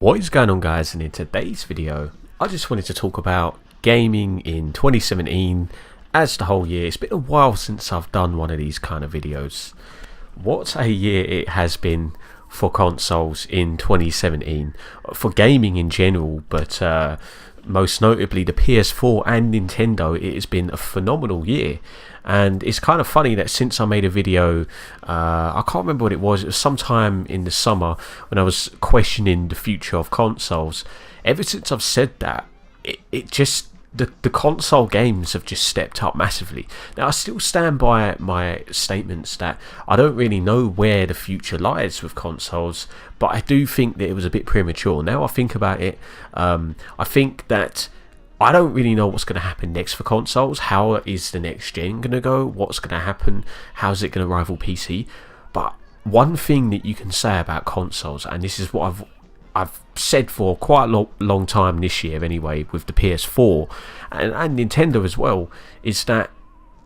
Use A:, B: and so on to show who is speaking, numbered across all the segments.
A: What is going on, guys? And in today's video I just wanted to talk about gaming in 2017 as the whole year. It's been a while since I've done one of these kind of videos. What a year it has been for consoles in 2017, for gaming in general, but most notably the PS4 and Nintendo. It has been a phenomenal year. And it's kind of funny that since I made a video, I can't remember what it was sometime in the summer when I was questioning the future of consoles. Ever since I've said that, it just, the console games have just stepped up massively. Now I still stand by my statements that I don't really know where the future lies with consoles, but I do think that it was a bit premature. Now I think about it, I think that I don't really know what's going to happen next for consoles. How is the next gen going to go? What's going to happen? How's it going to rival PC? But one thing that you can say about consoles, and this is what I've said for quite a long time this year anyway, with the PS4 and Nintendo as well, is that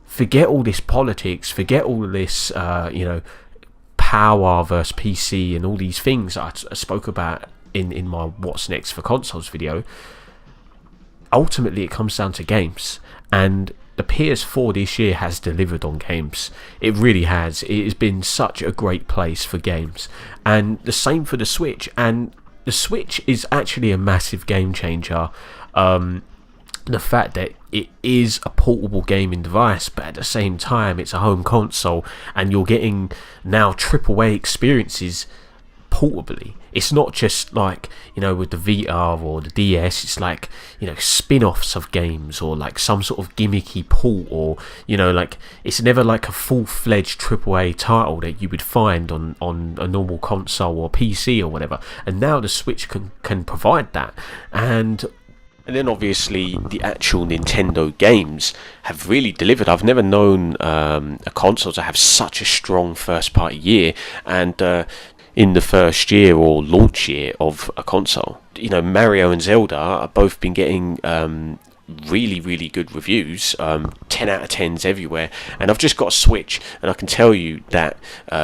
A: forget all this politics, forget all of this power versus PC and all these things I spoke about in my what's next for consoles video. Ultimately it comes down to games, and the PS4 this year has delivered on games. It really has. It has been such a great place for games, and the same for the Switch. And the Switch is actually a massive game changer. The fact that it is a portable gaming device, but at the same time it's a home console, and you're getting now AAA experiences portably. It's not just like, with the Vita or the DS, it's like, spin-offs of games, or like some sort of gimmicky port, or like it's never like a full-fledged AAA title that you would find on a normal console or PC or whatever. And now the Switch can provide that. And then obviously the actual Nintendo games have really delivered. I've never known a console to have such a strong first party year, and in the first year or launch year of a console, Mario and Zelda have both been getting really good reviews, 10 out of 10s everywhere. And I've just got a Switch, and I can tell you that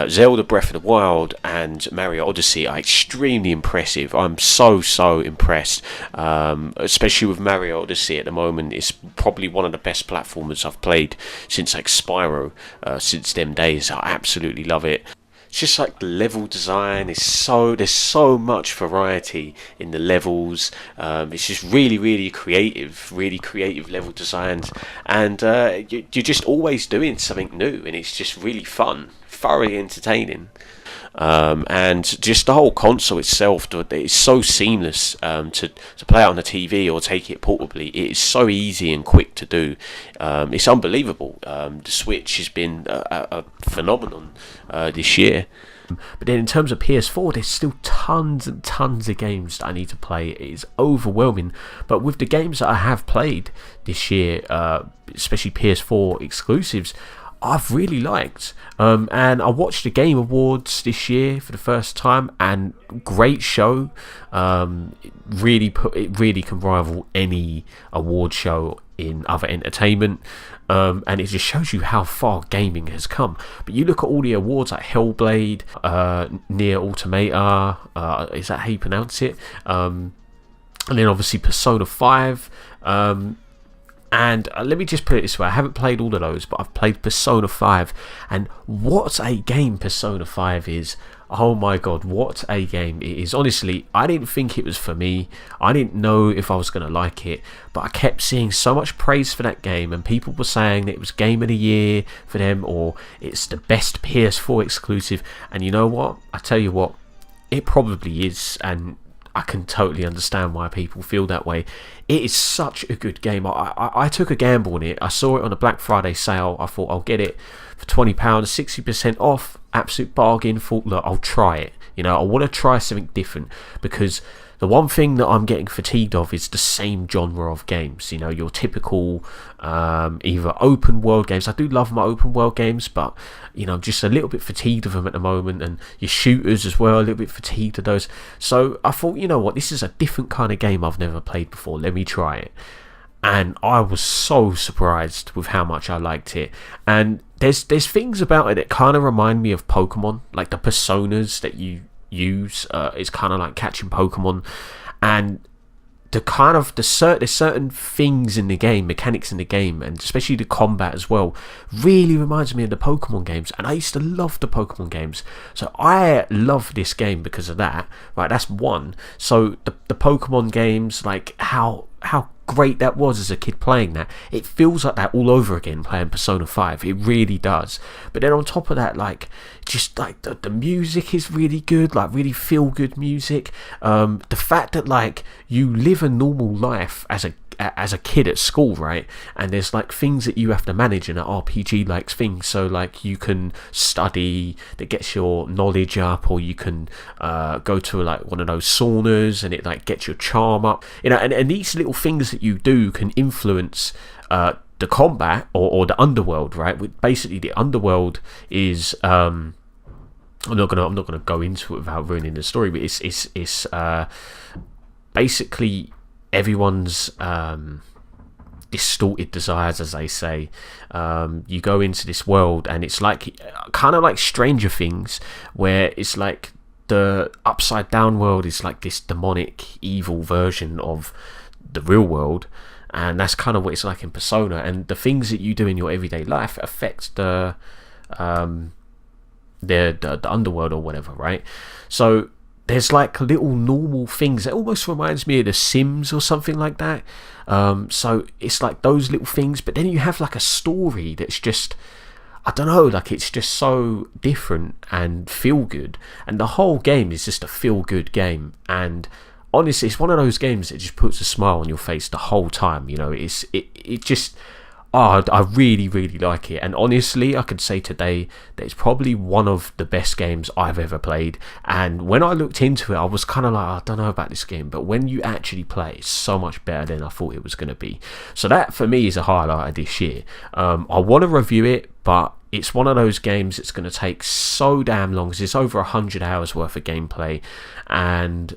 A: Zelda Breath of the Wild and Mario Odyssey are extremely impressive. I'm so impressed, especially with Mario Odyssey at the moment. It's probably one of the best platformers I've played since like Spyro, since them days. I absolutely love it. It's just like the level design is there's so much variety in the levels. It's just really creative level designs, and you're just always doing something new, and it's just really fun, thoroughly entertaining. And just the whole console itself, it's so seamless to play it on the TV or take it portably. It is so easy and quick to do. It's unbelievable. The Switch has been a phenomenon this year. But then in terms of PS4, there's still tons and tons of games that I need to play. It is overwhelming. But with the games that I have played this year, especially PS4 exclusives, I've really liked. And I watched the Game Awards this year for the first time, and great show. It really can rival any award show in other entertainment. And it just shows you how far gaming has come. But you look at all the awards like Hellblade, Nier Automata, is that how you pronounce it? And then obviously Persona 5. And let me just put it this way, I haven't played all of those, but I've played Persona 5, and what a game Persona 5 is. Oh my god, what a game it is. Honestly, I didn't think it was for me. I didn't know if I was going to like it, but I kept seeing so much praise for that game, and people were saying that it was Game of the Year for them, or it's the best PS4 exclusive. And you know what? I tell you what, it probably is, and I can totally understand why people feel that way. It is such a good game. I took a gamble on it. I saw it on a Black Friday sale. I thought I'll get it for £20, 60% off, absolute bargain. Thought, look, I'll try it. I want to try something different, because the one thing that I'm getting fatigued of is the same genre of games. Your typical either open world games. I do love my open world games, but I'm just a little bit fatigued of them at the moment, and your shooters as well, a little bit fatigued of those. So I thought, you know what, this is a different kind of game I've never played before. Let me try it. And I was so surprised with how much I liked it. And there's things about it that kind of remind me of Pokemon, like the personas that you use. It's kind of like catching Pokemon, and there's certain things in the game, mechanics in the game, and especially the combat as well, really reminds me of the Pokemon games. And I used to love the Pokemon games, so I love this game because of that. Right, that's one. So the Pokemon games, like how great that was as a kid playing that. It feels like that all over again playing Persona 5. It really does. But then on top of that, like, just like the music is really good, like really feel good music. The fact that like you live a normal life as a kid at school, right? And there's like things that you have to manage in an RPG like things. So like you can study that gets your knowledge up, or you can go to like one of those saunas and it like gets your charm up, you know, and these little things that you do can influence the combat or the underworld, right? Basically the underworld is I'm not gonna go into it without ruining the story, but it's basically everyone's distorted desires, as they say. You go into this world and it's like kind of like Stranger Things, where it's like the upside down world is like this demonic evil version of the real world, and that's kind of what it's like in Persona. And the things that you do in your everyday life affect the underworld or whatever, right? So there's like little normal things that almost reminds me of The Sims or something like that. So it's like those little things, but then you have like a story that's just, I don't know, like it's just so different and feel good, and the whole game is just a feel good game. And honestly, it's one of those games that just puts a smile on your face the whole time. You know, it just, I really, really like it. And honestly, I could say today that it's probably one of the best games I've ever played. And when I looked into it, I was kind of like, I don't know about this game. But when you actually play, it's so much better than I thought it was going to be. So that, for me, is a highlight of this year. I want to review it, but it's one of those games that's going to take so damn long, because it's over 100 hours worth of gameplay. And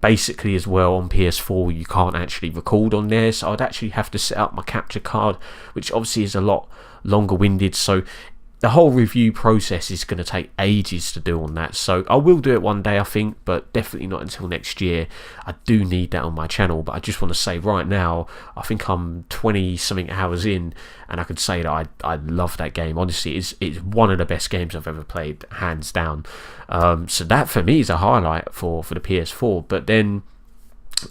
A: basically as well, on PS4 you can't actually record on there, so I'd actually have to set up my capture card, which obviously is a lot longer winded. So the whole review process is going to take ages to do on that. So I will do it one day, I think, but definitely not until next year. I do need that on my channel, but I just want to say right now, I think I'm 20 something hours in, and I could say that I love that game. Honestly, it's one of the best games I've ever played, hands down. So that for me is a highlight for the PS4. But then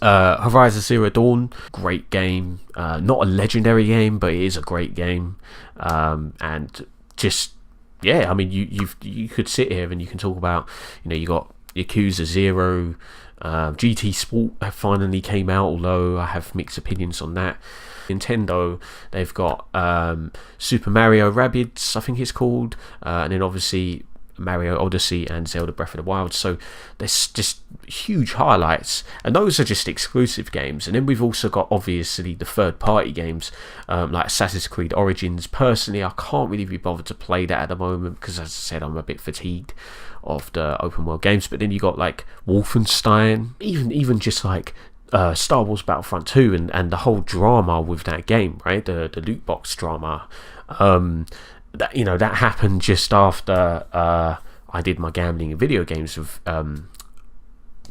A: Horizon Zero Dawn, great game. Not a legendary game, but it is a great game. And just, yeah, I mean, you could sit here and you can talk about, you know, you got Yakuza 0, GT Sport have finally came out, although I have mixed opinions on that. Nintendo, they've got Super Mario Rabbids, I think it's called, and then obviously Mario Odyssey and Zelda Breath of the Wild. So there's just huge highlights, and those are just exclusive games. And then we've also got obviously the third party games, like Assassin's Creed Origins. Personally, I can't really be bothered to play that at the moment because, as I said, I'm a bit fatigued of the open world games. But then you got like Wolfenstein, even just like Star Wars Battlefront 2 and the whole drama with that game, right? The loot box drama. That, you know, that happened just after I did my gambling and video games with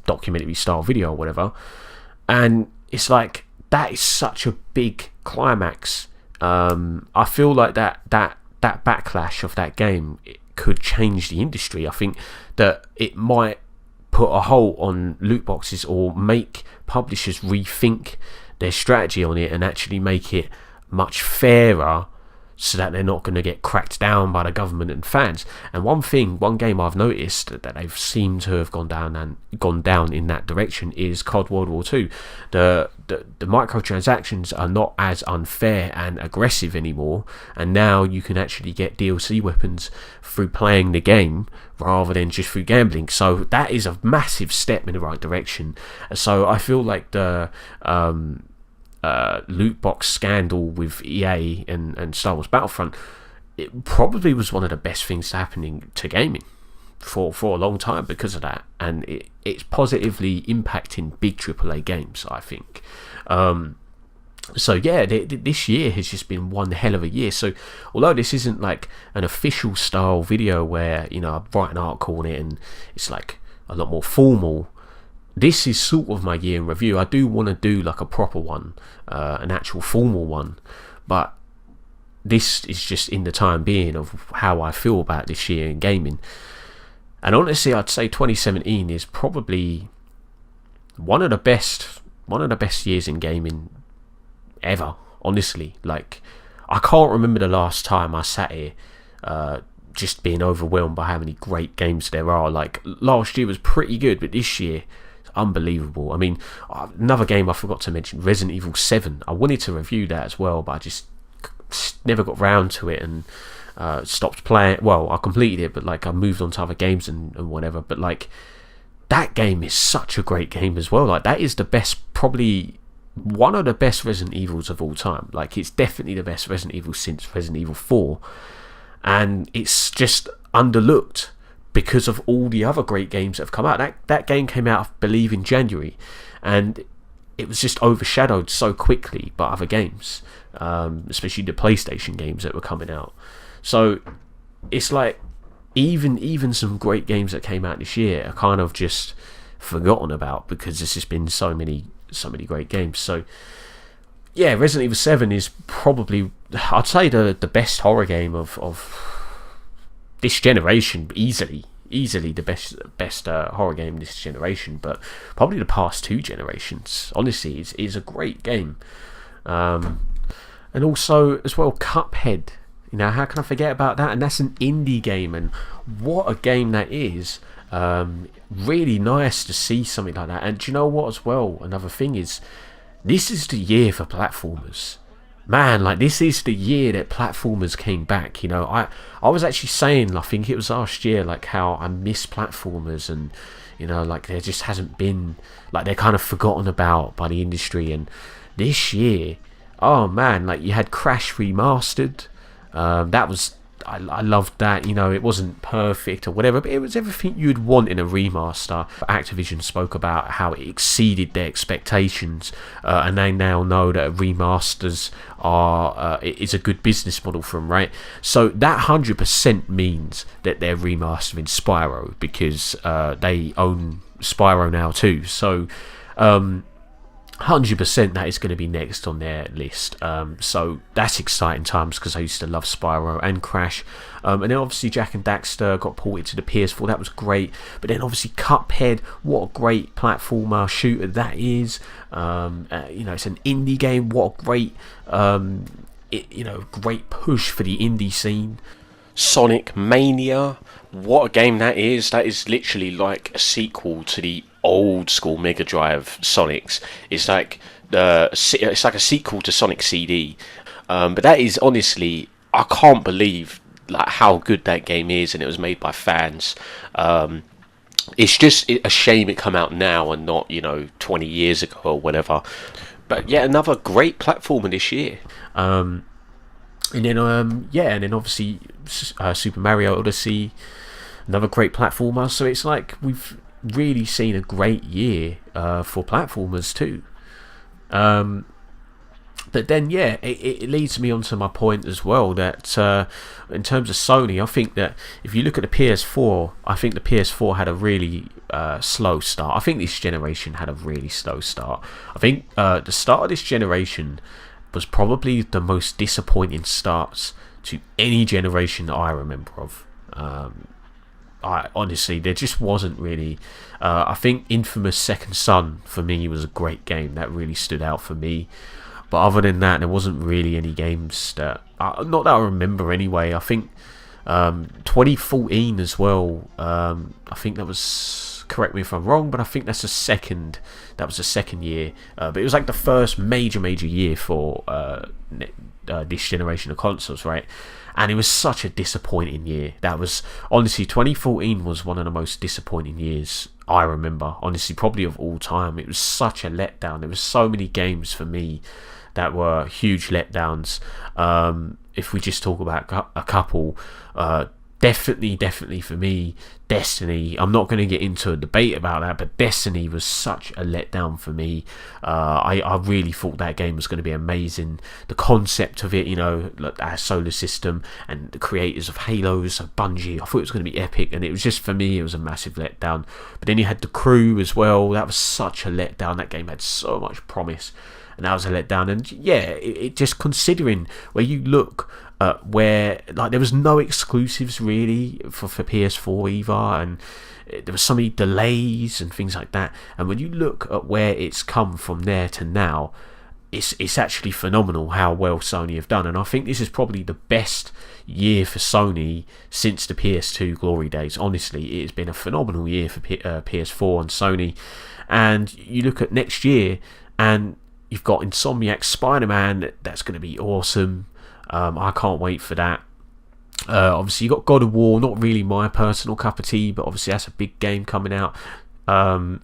A: documentary style video or whatever, and it's like that is such a big climax. I feel like that backlash of that game, it could change the industry. I think that it might put a halt on loot boxes or make publishers rethink their strategy on it and actually make it much fairer, so that they're not going to get cracked down by the government and fans. And one game I've noticed that they've seemed to have gone down in that direction is COD World War 2. The microtransactions are not as unfair and aggressive anymore, and now you can actually get DLC weapons through playing the game rather than just through gambling. So that is a massive step in the right direction. So I feel like the loot box scandal with EA and Star Wars Battlefront, it probably was one of the best things happening to gaming for a long time because of that, and it's positively impacting big AAA games, I think. So yeah, this year has just been one hell of a year. So although this isn't like an official style video where, you know, I write an article on it and it's like a lot more formal, this is sort of my year in review. I do want to do like a proper one, an actual formal one, but this is just in the time being of how I feel about this year in gaming. And honestly, I'd say 2017 is probably one of the best years in gaming ever. Honestly, like, I can't remember the last time I sat here just being overwhelmed by how many great games there are. Like, last year was pretty good, but this year it's unbelievable. I mean, another game I forgot to mention, Resident Evil 7. I wanted to review that as well, but I just never got round to it and stopped playing. Well, I completed it, but like I moved on to other games and whatever. But like, that game is such a great game as well. Like, that is the best, probably one of the best Resident Evils of all time. Like, it's definitely the best Resident Evil since Resident Evil 4, and it's just underlooked because of all the other great games that have come out. That game came out, I believe, in January, and it was just overshadowed so quickly by other games, especially the PlayStation games that were coming out. So it's like even some great games that came out this year are kind of just forgotten about because there's just been so many great games. So yeah, Resident Evil 7 is probably, I'd say, the best horror game of this generation. Easily the best horror game this generation, but probably the past 2 generations. Honestly, it's a great game. And also as well, Cuphead. You know, how can I forget about that? And that's an indie game, and what a game that is. Really nice to see something like that. And do you know what as well? Another thing is, this is the year for platformers. Man, like, this is the year that platformers came back. You know, I was actually saying, I think it was last year, like, how I miss platformers, and, you know, like, there just hasn't been, like, they're kind of forgotten about by the industry. And this year, oh man, like, you had Crash Remastered. That was, I loved that. You know, it wasn't perfect or whatever, but it was everything you'd want in a remaster. Activision spoke about how it exceeded their expectations, and they now know that remasters is a good business model for them, right? So that 100% means that they're remastering Spyro, because they own Spyro now too. So 100% that is going to be next on their list. So that's exciting times, because I used to love Spyro and Crash. And then obviously Jak and Daxter got ported to the PS4. That was great. But then obviously Cuphead, what a great platformer shooter that is. You know, it's an indie game. What a great, great push for the indie scene. Sonic Mania, what a game that is. That is literally like a sequel to the old school Mega Drive Sonics. It's like a sequel to Sonic CD. But that is, honestly, I can't believe like how good that game is, and it was made by fans. It's just a shame it come out now and not, 20 years ago or whatever. But yeah, another great platformer this year. And then obviously Super Mario Odyssey, another great platformer. So it's like we've really seen a great year for platformers too. But then it leads me on to my point as well, that in terms of Sony, I think that if you look at the PS4, I think the PS4 had a really slow start. I think this generation had a really slow start. I think the start of this generation was probably the most disappointing starts to any generation that I remember of. I honestly, there just wasn't really. I think Infamous Second Son for me was a great game that really stood out for me. But other than that, there wasn't really any games that, not that I remember anyway. I think 2014 as well. I think that was, correct me if I'm wrong, but I think that's the second. That was the second year. But it was like the first major year for this generation of consoles, right? And it was such a disappointing year. That was, honestly, 2014 was one of the most disappointing years I remember, honestly, probably of all time. It was such a letdown. There were so many games for me that were huge letdowns. If we just talk about a couple, definitely for me, Destiny. I'm not going to get into a debate about that, but Destiny was such a letdown for me. I really thought that game was going to be amazing. The concept of it, like our solar system and the creators of Halo, so Bungie, I thought it was going to be epic, and it was just, for me, it was a massive letdown. But then you had The Crew as well. That was such a letdown. That game had so much promise, and that was a letdown. And yeah, it just, considering where you look, where like there was no exclusives really for PS4 either, and there were so many delays and things like that. And when you look at where it's come from there to now, it's actually phenomenal how well Sony have done. And I think this is probably the best year for Sony since the PS2 glory days. Honestly, it has been a phenomenal year for PS4 and Sony. And you look at next year, and you've got Insomniac Spider-Man. That's going to be awesome. I can't wait for that. Obviously, you got God of War, not really my personal cup of tea, but obviously that's a big game coming out. And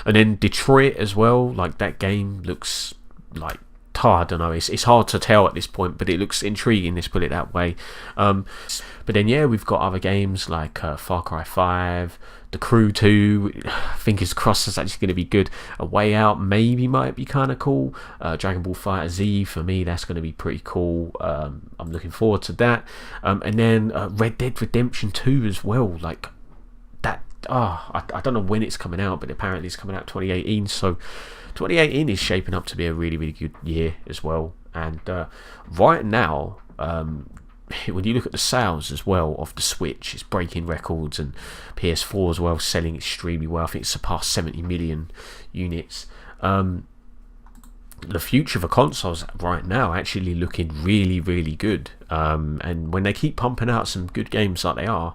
A: then Detroit as well. Like, that game looks like, I don't know, it's hard to tell at this point, but it looks intriguing, let's put it that way. But then yeah, we've got other games like Far Cry 5, The Crew 2, fingers crossed it's actually going to be good. A Way Out maybe might be kind of cool. Dragon Ball FighterZ, for me, that's going to be pretty cool. I'm looking forward to that. And then Red Dead Redemption 2 as well, like that. I don't know when it's coming out, but apparently it's coming out 2018, so 2018 is shaping up to be a really, really good year as well. And right now, when you look at the sales as well of the Switch, it's breaking records, and PS4 as well, selling extremely well. I think it's surpassed 70 million units. The future for consoles right now actually looking really, really good. And when they keep pumping out some good games like they are,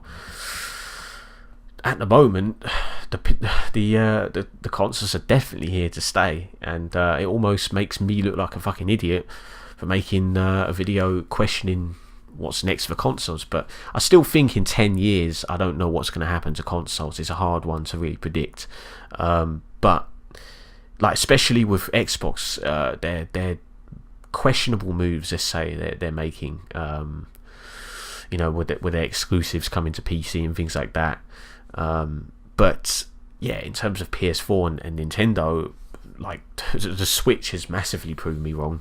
A: at the moment, the consoles are definitely here to stay, and it almost makes me look like a fucking idiot for making a video questioning what's next for consoles. But I still think in 10 years, I don't know what's going to happen to consoles. It's a hard one to really predict. But like, especially with Xbox, their questionable moves, let's say, they're making, with their exclusives coming to PC and things like that. But yeah, in terms of PS4 and Nintendo, like, the Switch has massively proven me wrong.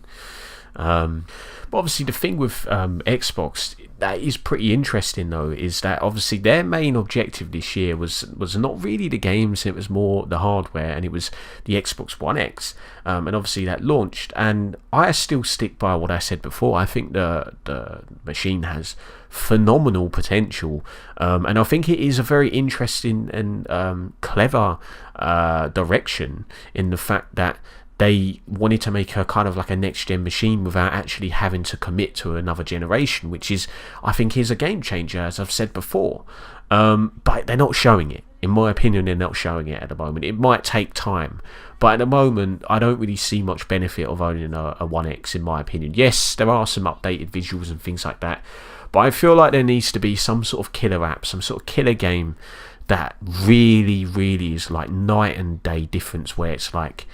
A: But obviously the thing with Xbox that is pretty interesting though is that obviously their main objective this year was not really the games, it was more the hardware, and it was the Xbox One X, and obviously that launched. And I still stick by what I said before. I think the machine has phenomenal potential, and I think it is a very interesting and clever direction, in the fact that they wanted to make her kind of like a next-gen machine without actually having to commit to another generation, which is, I think, is a game changer, as I've said before. But they're not showing it. In my opinion, they're not showing it at the moment. It might take time, but at the moment, I don't really see much benefit of owning a One X, in my opinion. Yes, there are some updated visuals and things like that, but I feel like there needs to be some sort of killer app, some sort of killer game that really, really is like night and day difference, where it's like,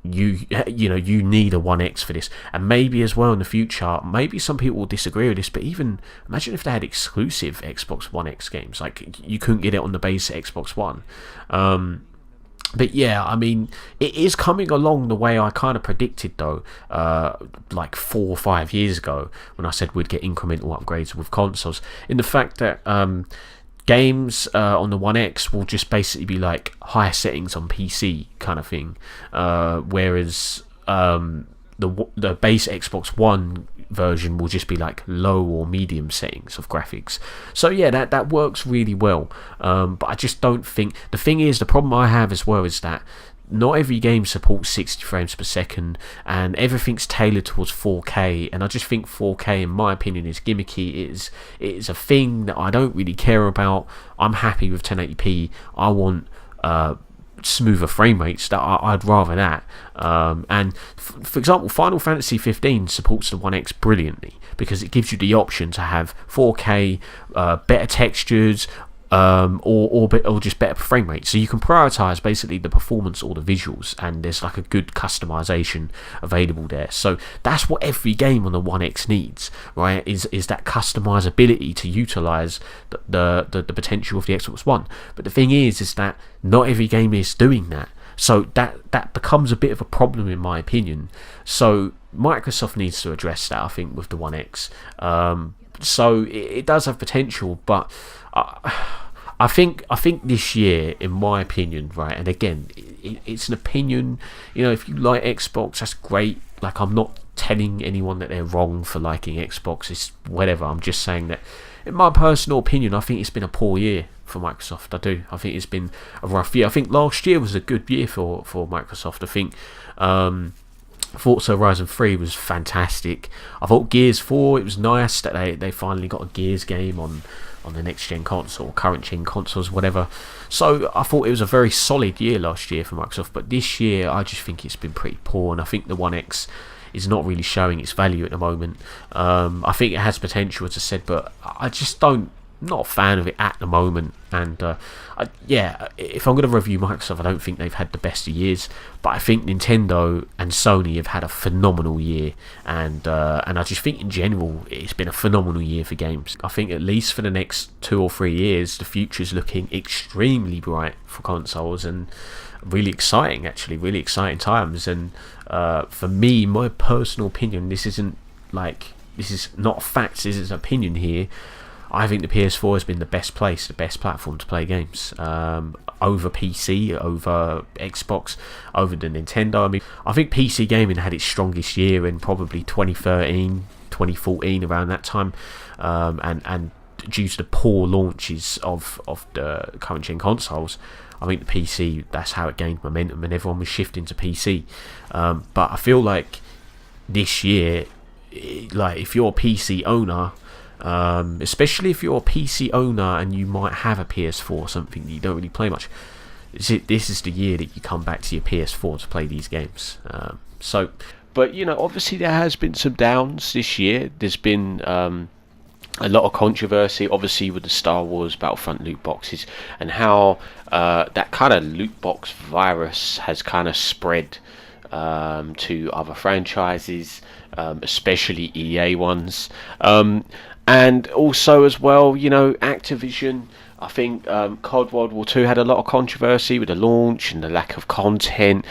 A: you need a One X for this. And maybe as well in the future, maybe some people will disagree with this, but even imagine if they had exclusive Xbox One X games, like you couldn't get it on the base Xbox One. But yeah, I mean, it is coming along the way I kind of predicted though, like 4 or 5 years ago, when I said we'd get incremental upgrades with consoles, in the fact that games on the One X will just basically be like higher settings on PC kind of thing, whereas the base Xbox One version will just be like low or medium settings of graphics. So yeah, that works really well, but I just don't think, the thing is, the problem I have as well is that not every game supports 60 frames per second, and everything's tailored towards 4K, and I just think 4K, in my opinion, is gimmicky. It is a thing that I don't really care about. I'm happy with 1080p. I want smoother frame rates. I'd rather that. And for example, Final Fantasy 15 supports the One X brilliantly, because it gives you the option to have 4K, better textures, or just better frame rate. So you can prioritize basically the performance or the visuals, and there's like a good customization available there. So that's what every game on the One X needs, right? Is that customizability to utilize the potential of the Xbox One. But the thing is that not every game is doing that. So that becomes a bit of a problem in my opinion. So Microsoft needs to address that, I think, with the One X. So it does have potential, but I think this year, in my opinion, right, and again, it's an opinion. You know, if you like Xbox, that's great. Like, I'm not telling anyone that they're wrong for liking Xbox. It's whatever. I'm just saying that, in my personal opinion, I think it's been a poor year for Microsoft. I do. I think it's been a rough year. I think last year was a good year for Microsoft. I think Forza Horizon 3 was fantastic. I thought Gears 4, it was nice that they finally got a Gears game on the next gen console, current gen consoles, whatever. So I thought it was a very solid year last year for Microsoft, but this year I just think it's been pretty poor, and I think the One X is not really showing its value at the moment. I think it has potential, as I said, but I just not a fan of it at the moment. And if I'm going to review Microsoft, I don't think they've had the best of years, but I think Nintendo and Sony have had a phenomenal year, and I just think in general it's been a phenomenal year for games. I think at least for the next 2 or 3 years the future's looking extremely bright for consoles, and really exciting, actually, really exciting times. And for me, my personal opinion, this is not facts, this is an opinion here. I think the PS4 has been the best platform to play games, over PC, over Xbox, over the Nintendo. I mean, I think PC gaming had its strongest year in probably 2013, 2014, around that time, and due to the poor launches of the current gen consoles, I think the PC, that's how it gained momentum, and everyone was shifting to PC. But I feel like this year, like, if you're a PC owner, especially if you're a PC owner and you might have a PS4 or something that you don't really play much, this is the year that you come back to your PS4 to play these games. But you know, obviously there has been some downs this year. There's been a lot of controversy, obviously, with the Star Wars Battlefront loot boxes, and how that kind of loot box virus has kind of spread to other franchises, especially EA ones. And also, as well, you know, Activision, I think COD World War 2 had a lot of controversy with the launch and the lack of content.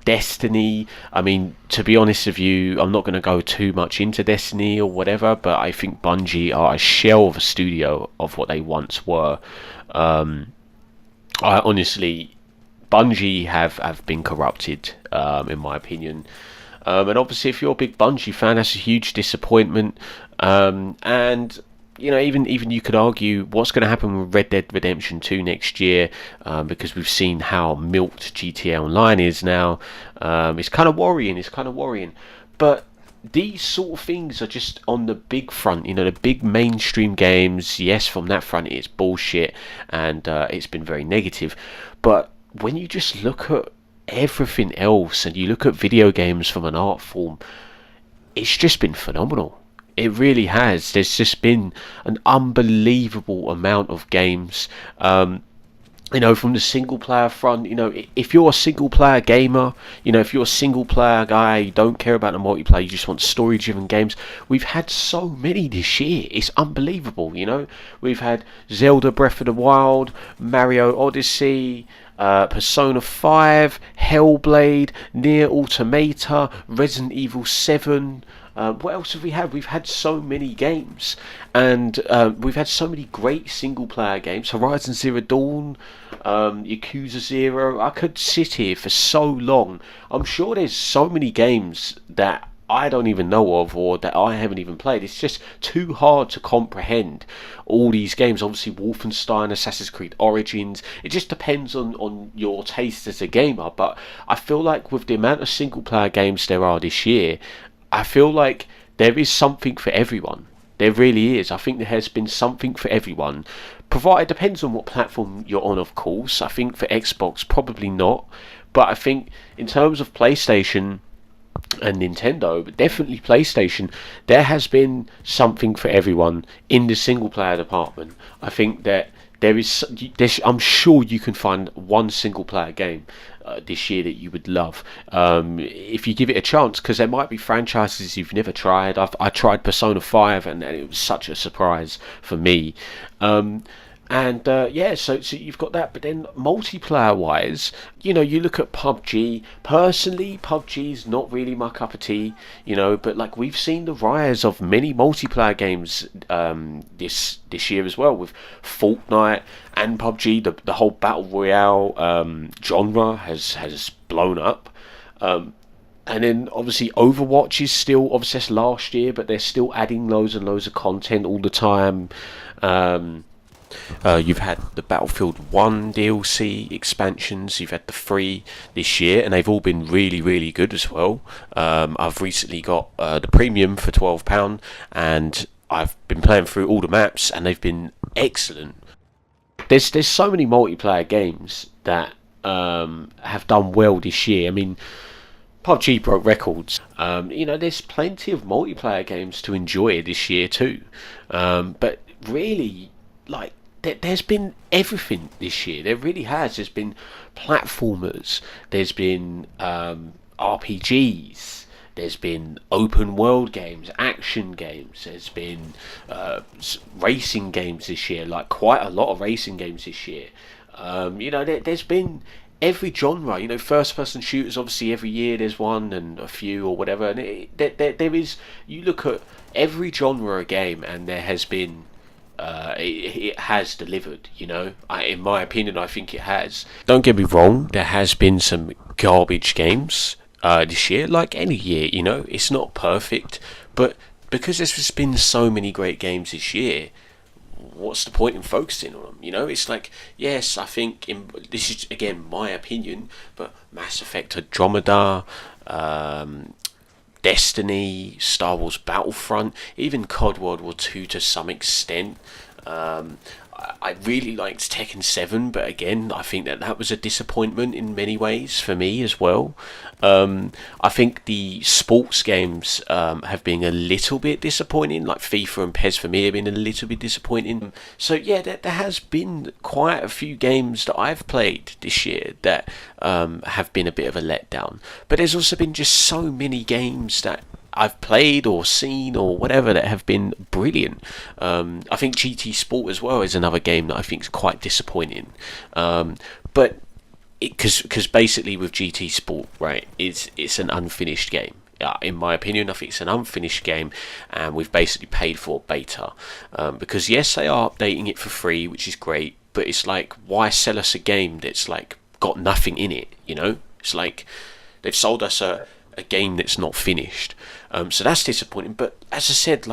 A: Destiny, I mean, to be honest with you, I'm not going to go too much into Destiny or whatever, but I think Bungie are a shell of a studio of what they once were. I honestly, Bungie have been corrupted, in my opinion. And obviously, if you're a big Bungie fan, that's a huge disappointment. And you know, even you could argue what's going to happen with Red Dead Redemption 2 next year, because we've seen how milked GTA Online is now. It's kind of worrying. But these sort of things are just on the big front, you know, the big mainstream games. Yes, from that front, it's bullshit, and it's been very negative. But when you just look at everything else, and you look at video games from an art form, it's just been phenomenal. It really has. There's just been an unbelievable amount of games. You know, from the single player front, you know, if you're a single player gamer, you know, if you're a single player guy, you don't care about the multiplayer, you just want story driven games, we've had so many this year. It's unbelievable, you know. We've had Zelda Breath of the Wild, Mario Odyssey, Persona 5, Hellblade, Nier Automata, Resident Evil 7. What else have we had? We've had so many games, and we've had so many great single player games. Horizon Zero Dawn, Yakuza 0. I could sit here for so long. I'm sure there's so many games that I don't even know of, or that I haven't even played. It's just too hard to comprehend all these games. Obviously, Wolfenstein, Assassin's Creed Origins. It just depends on your taste as a gamer. But I feel like with the amount of single player games there are this year, I feel like there is something for everyone. There really is. I think there has been something for everyone. Provided, depends on what platform you're on, of course. I think for Xbox, probably not. But I think in terms of PlayStation and Nintendo, but definitely PlayStation, there has been something for everyone in the single player department. I think that I'm sure you can find one single player game this year that you would love, if you give it a chance, because there might be franchises you've never tried. I tried Persona 5, and it was such a surprise for me. And yeah, so you've got that, but then multiplayer wise, you look at PUBG. Personally, PUBG's not really my cup of tea, but like we've seen the rise of many multiplayer games this year as well, with Fortnite and PUBG. The whole battle royale genre has blown up. And then obviously Overwatch is still, obviously that's last year, but they're still adding loads and loads of content all the time. You've had the Battlefield 1 DLC expansions, you've had the 3 this year, and they've all been really, really good as well. I've recently got the premium for £12, and I've been playing through all the maps, and they've been excellent. There's so many multiplayer games that have done well this year. I mean, PUBG broke records. There's plenty of multiplayer games to enjoy this year too. But really, like, there's been everything this year. There really has. There's been platformers. There's been RPGs. There's been open world games, action games. There's been racing games this year. Like quite a lot of racing games this year. There's been every genre. First person shooters. Obviously, every year there's one and a few or whatever. And there is. You look at every genre of game, and there has been. It has delivered, in my opinion, I think it has. Don't get me wrong, there has been some garbage games this year, like any year, it's not perfect, but because there's just been so many great games this year, what's the point in focusing on them? It's like, yes, I think, this is again my opinion, but Mass Effect Andromeda, Destiny, Star Wars Battlefront, even COD World War 2 to some extent. I really liked Tekken 7, but again, I think that was a disappointment in many ways for me as well. I think the sports games have been a little bit disappointing, like FIFA and PES for me have been a little bit disappointing. So yeah, there has been quite a few games that I've played this year that have been a bit of a letdown. But there's also been just so many games that I've played or seen or whatever that have been brilliant. I think GT Sport as well is another game that I think is quite disappointing. But because basically with GT Sport, right, it's an unfinished game. In my opinion, I think it's an unfinished game, and we've basically paid for beta. Because yes, they are updating it for free, which is great, but it's like, why sell us a game that's like got nothing in it? It's like they've sold us a game that's not finished. So that's disappointing. But as I said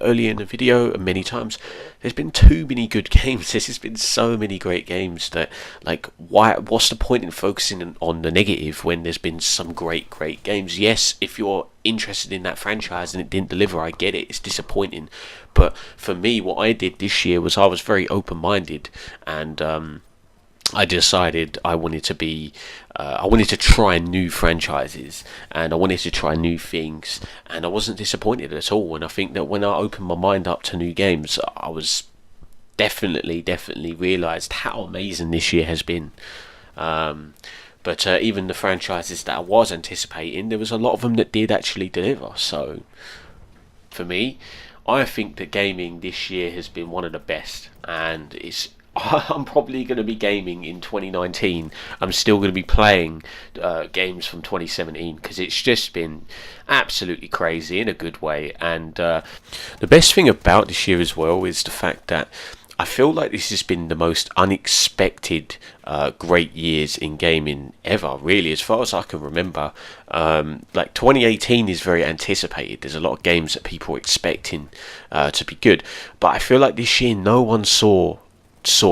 A: earlier in the video and many times, there's been too many good games. There's been so many great games that, like, what's the point in focusing on the negative when there's been some great games? Yes, if you're interested in that franchise and it didn't deliver, I get it, it's disappointing. But for me, what I did this year was I was very open-minded, and I decided I wanted to try new franchises, and I wanted to try new things, and I wasn't disappointed at all. And I think that when I opened my mind up to new games, I was definitely realised how amazing this year has been. But even the franchises that I was anticipating, there was a lot of them that did actually deliver. So for me, I think that gaming this year has been one of the best, and I'm probably going to be gaming in 2019. I'm still going to be playing games from 2017 because it's just been absolutely crazy in a good way. And the best thing about this year as well is the fact that I feel like this has been the most unexpected great years in gaming ever, really, as far as I can remember. Like 2018 is very anticipated. There's a lot of games that people are expecting to be good, but I feel like this year no one saw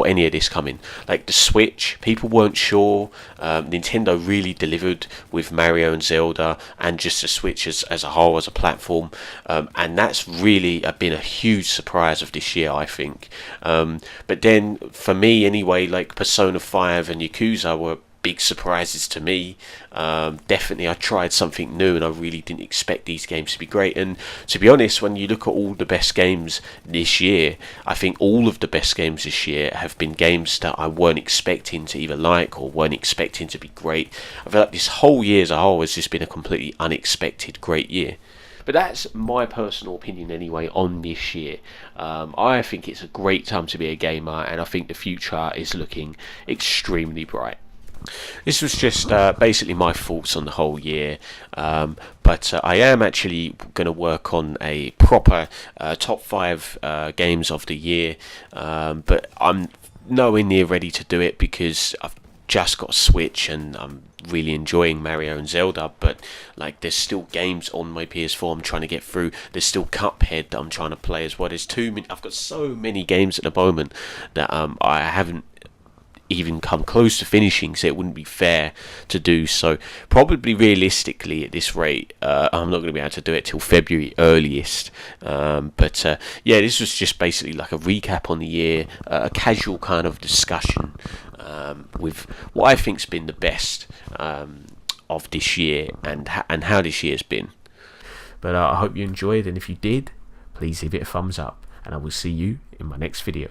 A: any of this coming. Like the Switch, people weren't sure. Nintendo really delivered with Mario and Zelda, and just the Switch as a whole, as a platform, and that's really been a huge surprise of this year, I think. But then for me anyway, like Persona 5 and Yakuza were big surprises to me. Definitely I tried something new and I really didn't expect these games to be great. And to be honest, when you look at all the best games this year, I think all of the best games this year have been games that I weren't expecting to either like or weren't expecting to be great. I feel like this whole year as a whole has just been a completely unexpected great year. But that's my personal opinion anyway on this year. I think it's a great time to be a gamer, and I think the future is looking extremely bright. This was just basically my thoughts on the whole year, but I am actually going to work on a proper top 5 games of the year, but I'm nowhere near ready to do it because I've just got a Switch and I'm really enjoying Mario and Zelda, but like there's still games on my PS4 I'm trying to get through. There's still Cuphead that I'm trying to play as well. There's too many. I've got so many games at the moment that I haven't even come close to finishing, so it wouldn't be fair to do so. Probably realistically at this rate, I'm not going to be able to do it till February earliest, but yeah, this was just basically like a recap on the year, a casual kind of discussion with what I think's been the best of this year and how this year's been. But I hope you enjoyed, and if you did, please give it a thumbs up, and I will see you in my next video.